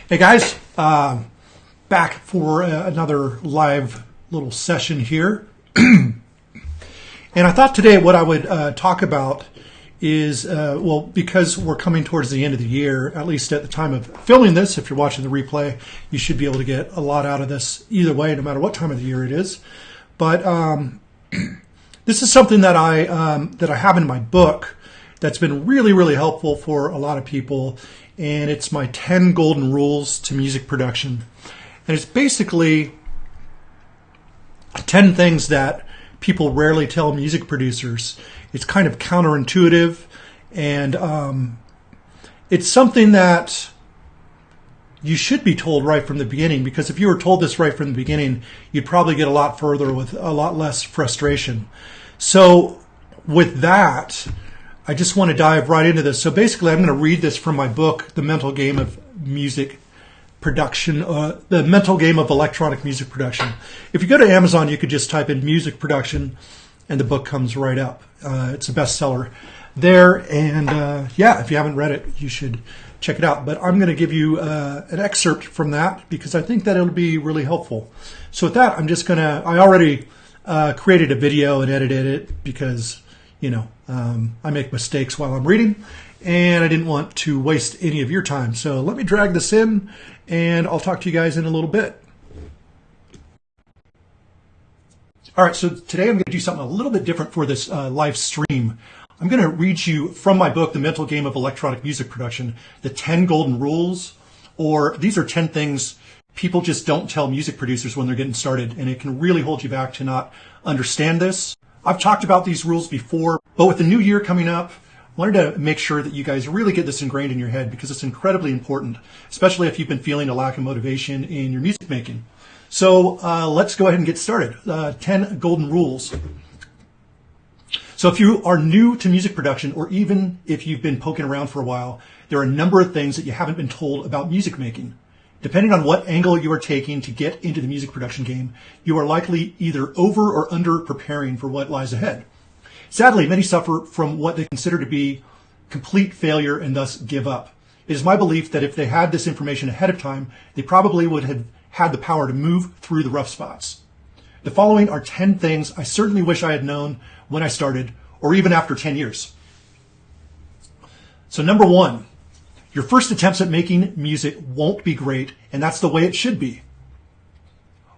Hey guys, back for another live little session here. And I thought today what I would talk about is, because we're coming towards the end of the year, at least at the time of filming this, if you're watching the replay, you should be able to get a lot out of this either way, no matter what time of the year it is. But this is something that I have in my book that's been really, really helpful for a lot of people. And it's my 10 golden rules to music production. And it's basically 10 things that people rarely tell music producers. It's kind of counterintuitive, and it's something that you should be told right from the beginning, because if you were told this right from the beginning, you'd probably get a lot further with a lot less frustration. So with that, I just want to dive right into this. So basically, I'm going to read this from my book, The Mental Game of Music Production, The Mental Game of Electronic Music Production. If you go to Amazon, you could just type in music production, and the book comes right up. It's a bestseller there, and if you haven't read it, you should check it out. But I'm going to give you an excerpt from that because I think that it'll be really helpful. So with that, I already created a video and edited it because I make mistakes while I'm reading, and I didn't want to waste any of your time. So let me drag this in, and I'll talk to you guys in a little bit. All right, so today I'm going to do something a little bit different for this live stream. I'm going to read you from my book, The Mental Game of Electronic Music Production, the 10 golden rules, or these are 10 things people just don't tell music producers when they're getting started, and it can really hold you back to not understand this. I've talked about these rules before, but with the new year coming up, I wanted to make sure that you guys really get this ingrained in your head because it's incredibly important, especially if you've been feeling a lack of motivation in your music making. So let's go ahead and get started. 10 golden rules. So if you are new to music production, or even if you've been poking around for a while, there are a number of things that you haven't been told about music making. Depending on what angle you are taking to get into the music production game, you are likely either over or under preparing for what lies ahead. Sadly, many suffer from what they consider to be complete failure and thus give up. It is my belief that if they had this information ahead of time, they probably would have had the power to move through the rough spots. The following are 10 things I certainly wish I had known when I started, or even after 10 years. So number 1. Your first attempts at making music won't be great, and that's the way it should be.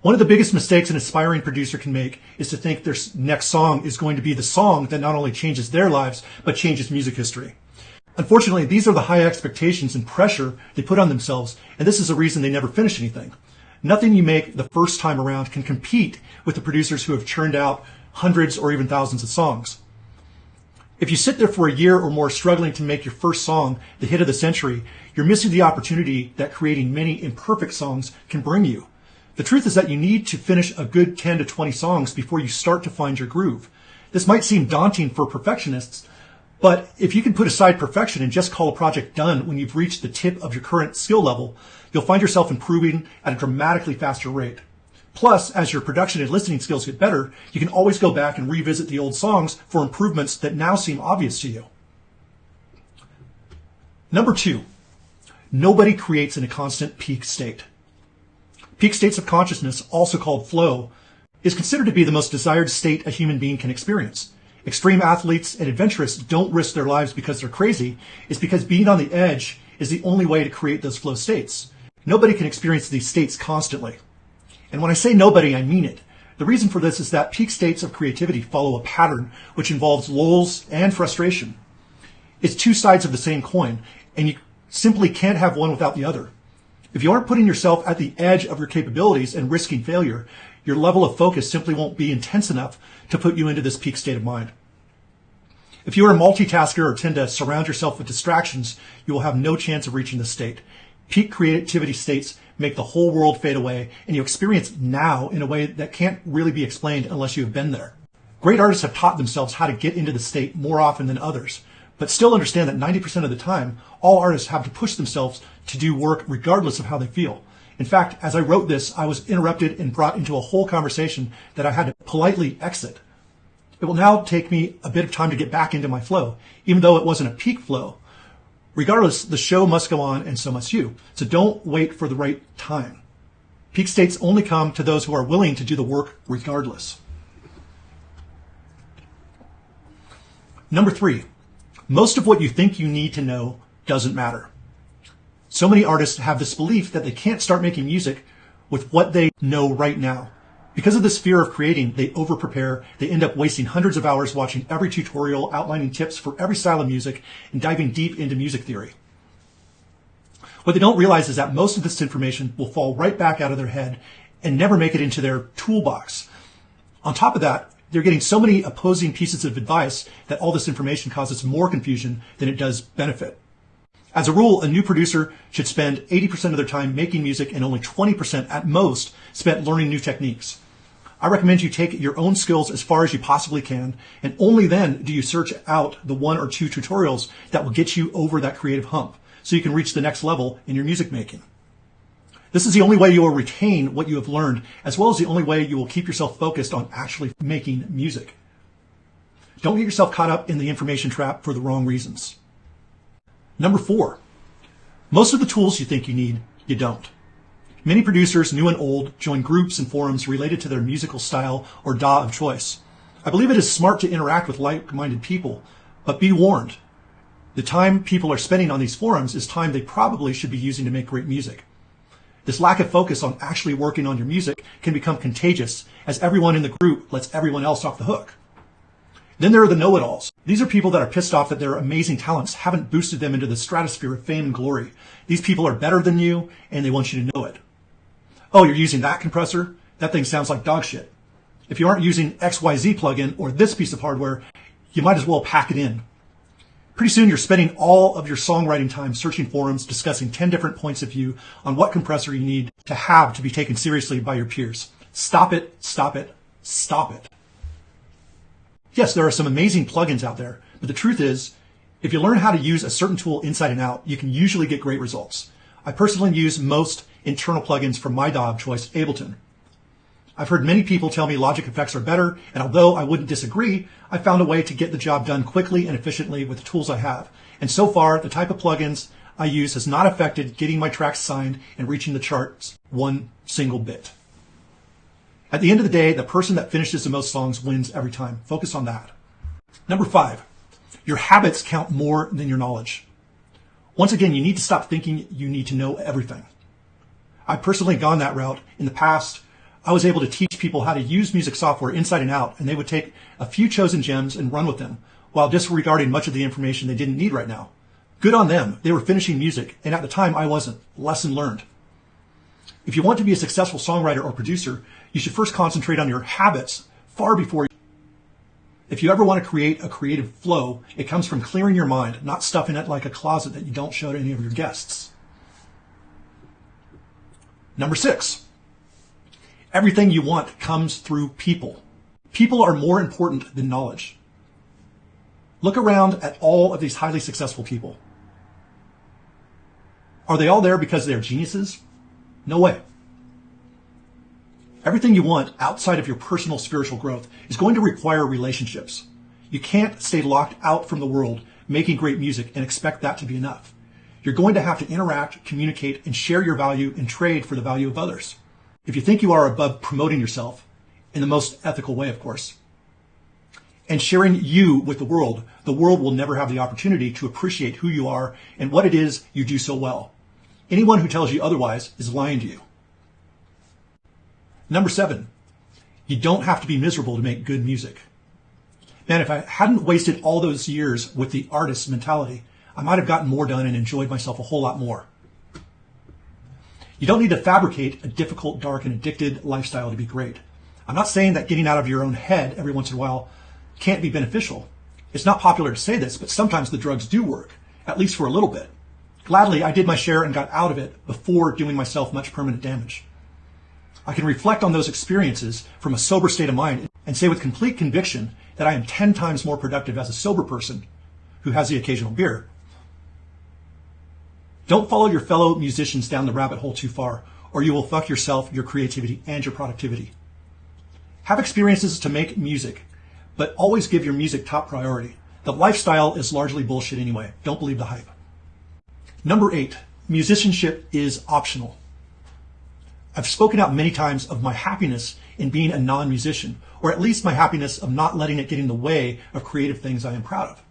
One of the biggest mistakes an aspiring producer can make is to think their next song is going to be the song that not only changes their lives, but changes music history. Unfortunately, these are the high expectations and pressure they put on themselves, and this is the reason they never finish anything. Nothing you make the first time around can compete with the producers who have churned out hundreds or even thousands of songs. If you sit there for a year or more struggling to make your first song the hit of the century, you're missing the opportunity that creating many imperfect songs can bring you. The truth is that you need to finish a good 10 to 20 songs before you start to find your groove. This might seem daunting for perfectionists, but if you can put aside perfection and just call a project done when you've reached the tip of your current skill level, you'll find yourself improving at a dramatically faster rate. Plus, as your production and listening skills get better, you can always go back and revisit the old songs for improvements that now seem obvious to you. Number 2, nobody creates in a constant peak state. Peak states of consciousness, also called flow, is considered to be the most desired state a human being can experience. Extreme athletes and adventurous don't risk their lives because they're crazy. It's because being on the edge is the only way to create those flow states. Nobody can experience these states constantly. And when I say nobody, I mean it. The reason for this is that peak states of creativity follow a pattern which involves lulls and frustration. It's two sides of the same coin, and you simply can't have one without the other. If you aren't putting yourself at the edge of your capabilities and risking failure, your level of focus simply won't be intense enough to put you into this peak state of mind. If you are a multitasker or tend to surround yourself with distractions, you will have no chance of reaching this state. Peak creativity states make the whole world fade away, and you experience now in a way that can't really be explained unless you have been there. Great artists have taught themselves how to get into the state more often than others, but still understand that 90% of the time, all artists have to push themselves to do work regardless of how they feel. In fact, as I wrote this, I was interrupted and brought into a whole conversation that I had to politely exit. It will now take me a bit of time to get back into my flow, even though it wasn't a peak flow. Regardless, the show must go on and so must you. So don't wait for the right time. Peak states only come to those who are willing to do the work regardless. Number 3, most of what you think you need to know doesn't matter. So many artists have this belief that they can't start making music with what they know right now. Because of this fear of creating, they over-prepare. They end up wasting hundreds of hours watching every tutorial, outlining tips for every style of music, and diving deep into music theory. What they don't realize is that most of this information will fall right back out of their head and never make it into their toolbox. On top of that, they're getting so many opposing pieces of advice that all this information causes more confusion than it does benefit. As a rule, a new producer should spend 80% of their time making music and only 20% at most spent learning new techniques. I recommend you take your own skills as far as you possibly can, and only then do you search out the 1 or 2 tutorials that will get you over that creative hump so you can reach the next level in your music making. This is the only way you will retain what you have learned, as well as the only way you will keep yourself focused on actually making music. Don't get yourself caught up in the information trap for the wrong reasons. Number 4, most of the tools you think you need, you don't. Many producers, new and old, join groups and forums related to their musical style or DAW of choice. I believe it is smart to interact with like-minded people, but be warned. The time people are spending on these forums is time they probably should be using to make great music. This lack of focus on actually working on your music can become contagious, as everyone in the group lets everyone else off the hook. Then there are the know-it-alls. These are people that are pissed off that their amazing talents haven't boosted them into the stratosphere of fame and glory. These people are better than you, and they want you to know it. Oh, you're using that compressor? That thing sounds like dog shit. If you aren't using XYZ plugin or this piece of hardware, you might as well pack it in. Pretty soon you're spending all of your songwriting time searching forums, discussing 10 different points of view on what compressor you need to have to be taken seriously by your peers. Stop it, stop it, stop it. Yes, there are some amazing plugins out there, but the truth is, if you learn how to use a certain tool inside and out, you can usually get great results. I personally use most internal plugins from my DAW of choice, Ableton. I've heard many people tell me Logic effects are better, and although I wouldn't disagree, I found a way to get the job done quickly and efficiently with the tools I have. And so far, the type of plugins I use has not affected getting my tracks signed and reaching the charts one single bit. At the end of the day, the person that finishes the most songs wins every time. Focus on that. Number 5, your habits count more than your knowledge. Once again, you need to stop thinking you need to know everything. I've personally gone that route. In the past, I was able to teach people how to use music software inside and out, and they would take a few chosen gems and run with them, while disregarding much of the information they didn't need right now. Good on them. They were finishing music, and at the time I wasn't. Lesson learned. If you want to be a successful songwriter or producer, you should first concentrate on your habits far before. If you ever want to create a creative flow, it comes from clearing your mind, not stuffing it like a closet that you don't show to any of your guests. Number 6, everything you want comes through people. People are more important than knowledge. Look around at all of these highly successful people. Are they all there because they're geniuses? No way. Everything you want outside of your personal spiritual growth is going to require relationships. You can't stay locked out from the world making great music and expect that to be enough. You're going to have to interact, communicate, and share your value and trade for the value of others. If you think you are above promoting yourself, in the most ethical way, of course, and sharing you with the world will never have the opportunity to appreciate who you are and what it is you do so well. Anyone who tells you otherwise is lying to you. Number 7, you don't have to be miserable to make good music. Man, if I hadn't wasted all those years with the artist mentality, I might have gotten more done and enjoyed myself a whole lot more. You don't need to fabricate a difficult, dark, and addicted lifestyle to be great. I'm not saying that getting out of your own head every once in a while can't be beneficial. It's not popular to say this, but sometimes the drugs do work, at least for a little bit. Gladly, I did my share and got out of it before doing myself much permanent damage. I can reflect on those experiences from a sober state of mind and say with complete conviction that I am 10 times more productive as a sober person who has the occasional beer. Don't follow your fellow musicians down the rabbit hole too far, or you will fuck yourself, your creativity, and your productivity. Have experiences to make music, but always give your music top priority. The lifestyle is largely bullshit anyway. Don't believe the hype. Number 8, musicianship is optional. I've spoken out many times of my happiness in being a non-musician, or at least my happiness of not letting it get in the way of creative things I am proud of.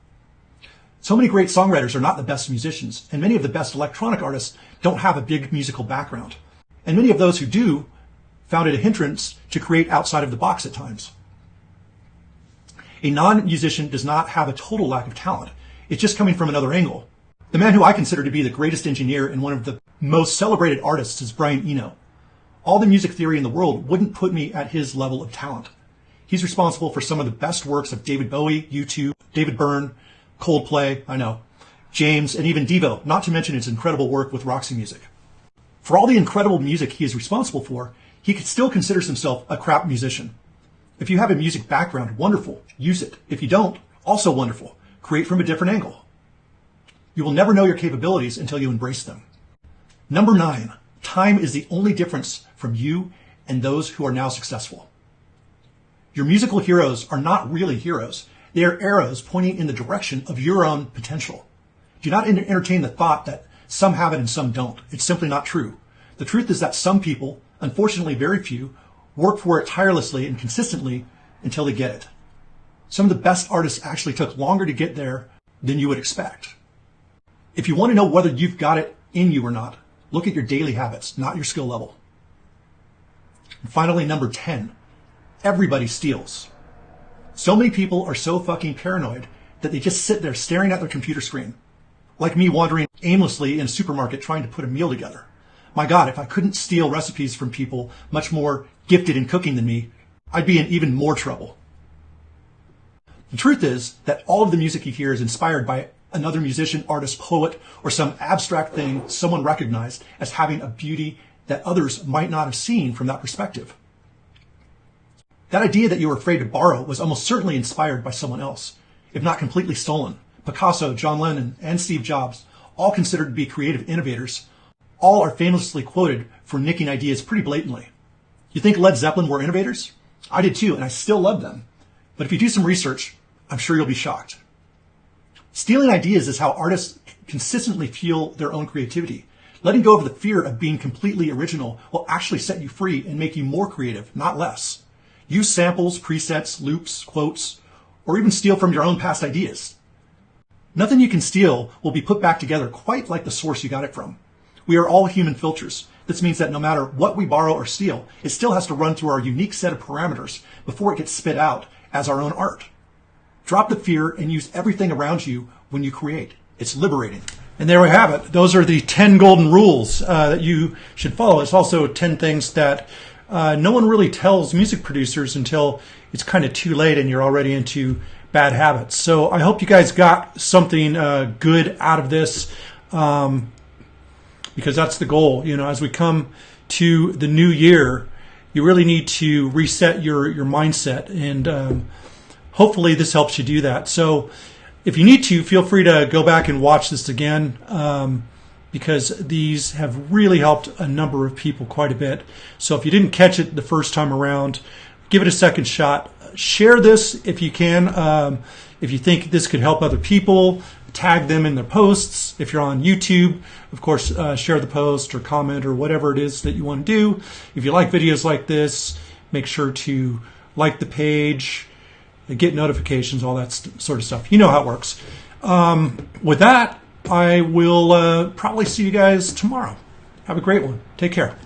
So many great songwriters are not the best musicians, and many of the best electronic artists don't have a big musical background. And many of those who do found it a hindrance to create outside of the box at times. A non-musician does not have a total lack of talent. It's just coming from another angle. The man who I consider to be the greatest engineer and one of the most celebrated artists is Brian Eno. All the music theory in the world wouldn't put me at his level of talent. He's responsible for some of the best works of David Bowie, U2, David Byrne, Coldplay, I know, James, and even Devo, not to mention his incredible work with Roxy Music. For all the incredible music he is responsible for, he still considers himself a crap musician. If you have a music background, wonderful, use it. If you don't, also wonderful, create from a different angle. You will never know your capabilities until you embrace them. Number 9, time is the only difference from you and those who are now successful. Your musical heroes are not really heroes. They are arrows pointing in the direction of your own potential. Do not entertain the thought that some have it and some don't. It's simply not true. The truth is that some people, unfortunately very few, work for it tirelessly and consistently until they get it. Some of the best artists actually took longer to get there than you would expect. If you want to know whether you've got it in you or not, look at your daily habits, not your skill level. And finally, number 10, everybody steals. So many people are so fucking paranoid that they just sit there staring at their computer screen. Like me wandering aimlessly in a supermarket trying to put a meal together. My God, if I couldn't steal recipes from people much more gifted in cooking than me, I'd be in even more trouble. The truth is that all of the music you hear is inspired by another musician, artist, poet, or some abstract thing someone recognized as having a beauty that others might not have seen from that perspective. That idea that you were afraid to borrow was almost certainly inspired by someone else, if not completely stolen. Picasso, John Lennon, and Steve Jobs, all considered to be creative innovators, all are famously quoted for nicking ideas pretty blatantly. You think Led Zeppelin were innovators? I did too, and I still love them. But if you do some research, I'm sure you'll be shocked. Stealing ideas is how artists consistently fuel their own creativity. Letting go of the fear of being completely original will actually set you free and make you more creative, not less. Use samples, presets, loops, quotes, or even steal from your own past ideas. Nothing you can steal will be put back together quite like the source you got it from. We are all human filters. This means that no matter what we borrow or steal, it still has to run through our unique set of parameters before it gets spit out as our own art. Drop the fear and use everything around you when you create. It's liberating. And there we have it. Those are the 10 golden rules that you should follow. It's also 10 things that no one really tells music producers until it's kind of too late and you're already into bad habits. So I hope you guys got something good out of this, because that's the goal. You know, as we come to the new year, you really need to reset your mindset, and hopefully this helps you do that. So if you need to, feel free to go back and watch this again, because these have really helped a number of people quite a bit. So if you didn't catch it the first time around, give it a second shot. Share this if you can. If you think this could help other people, tag them in their posts. If you're on YouTube, of course, share the post or comment or whatever it is that you want to do. If you like videos like this, make sure to like the page, get notifications, all that sort of stuff. You know how it works. With that, I will probably see you guys tomorrow. Have a great one. Take care.